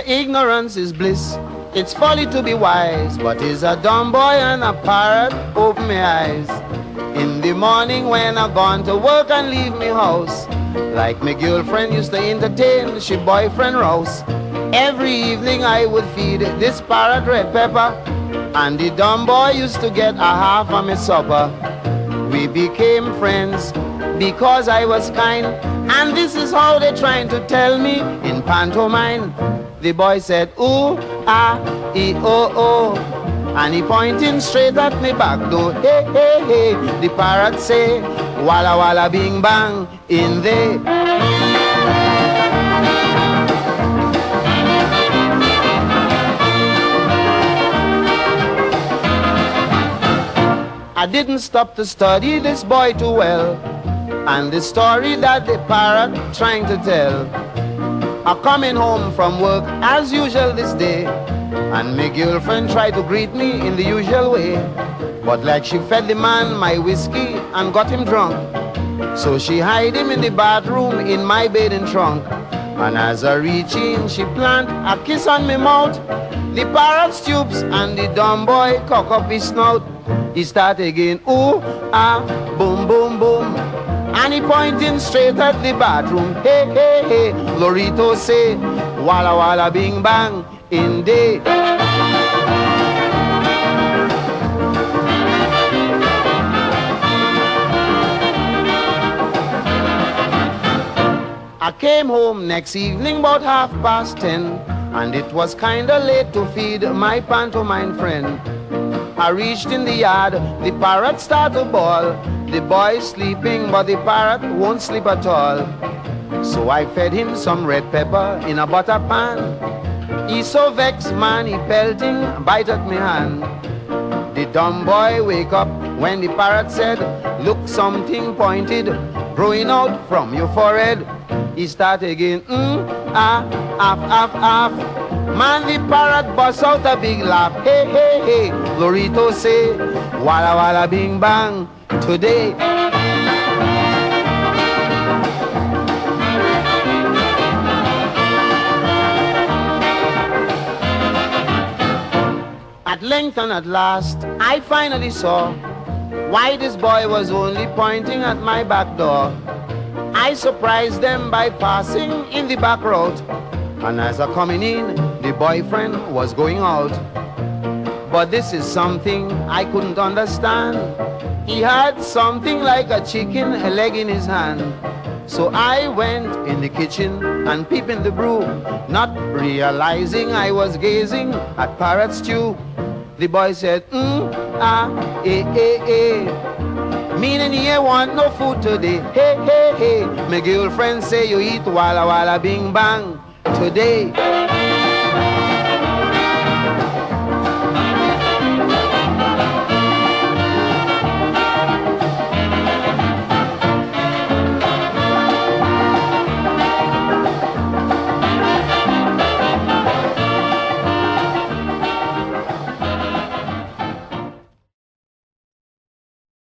say ignorance is bliss, it's folly to be wise, but is a dumb boy and a parrot open my eyes. In the morning when I gone to work and leave me house, like my girlfriend used to entertain she boyfriend rouse. Every evening I would feed this parrot red pepper, and the dumb boy used to get a half of my supper. We became friends because I was kind, and this is how they trying to tell me in pantomime. The boy said, ooh, ah, e, oh, oh, and he pointing straight at me back door. Hey, hey, hey, the parrot say, walla, walla, bing, bang, in there. I didn't stop to study this boy too well, and the story that the parrot trying to tell. I'm coming home from work as usual this day, and my girlfriend tried to greet me in the usual way, but like she fed the man my whiskey and got him drunk, so she hide him in the bathroom in my bathing trunk. And as I reach in, she plant a kiss on my mouth. The parrot stoops and the dumb boy cock up his snout. He start again, ooh, ah, boom, boom, boom, and he pointing straight at the bathroom. Hey, hey, hey, Lorito say, walla, walla, bing, bang, in day. I came home next evening about 10:30, and it was kinda late to feed my pantomime friend. I reached in the yard, the parrot started to bawl. The boy sleeping, but the parrot won't sleep at all. So I fed him some red pepper in a butter pan. He so vexed, man, he pelting, bite at me hand. The dumb boy wake up when the parrot said, look, something pointed growing out from your forehead. He start again, ah, af, af, af. Man, the parrot bust out a big laugh. Hey, hey, hey, Lorito say, walla, walla, bing, bang, today. At length and at last, I finally saw why this boy was only pointing at my back door. I surprised them by passing in the back road, and as I coming in, the boyfriend was going out. But this is something I couldn't understand. He had something like a chicken leg in his hand. So I went in the kitchen and peeped in the brew, not realizing I was gazing at parrot stew. The boy said, ah, eh, eh, eh. Meaning he ain't want no food today. Hey, hey, hey. My girlfriend say you eat walla walla bing bang today.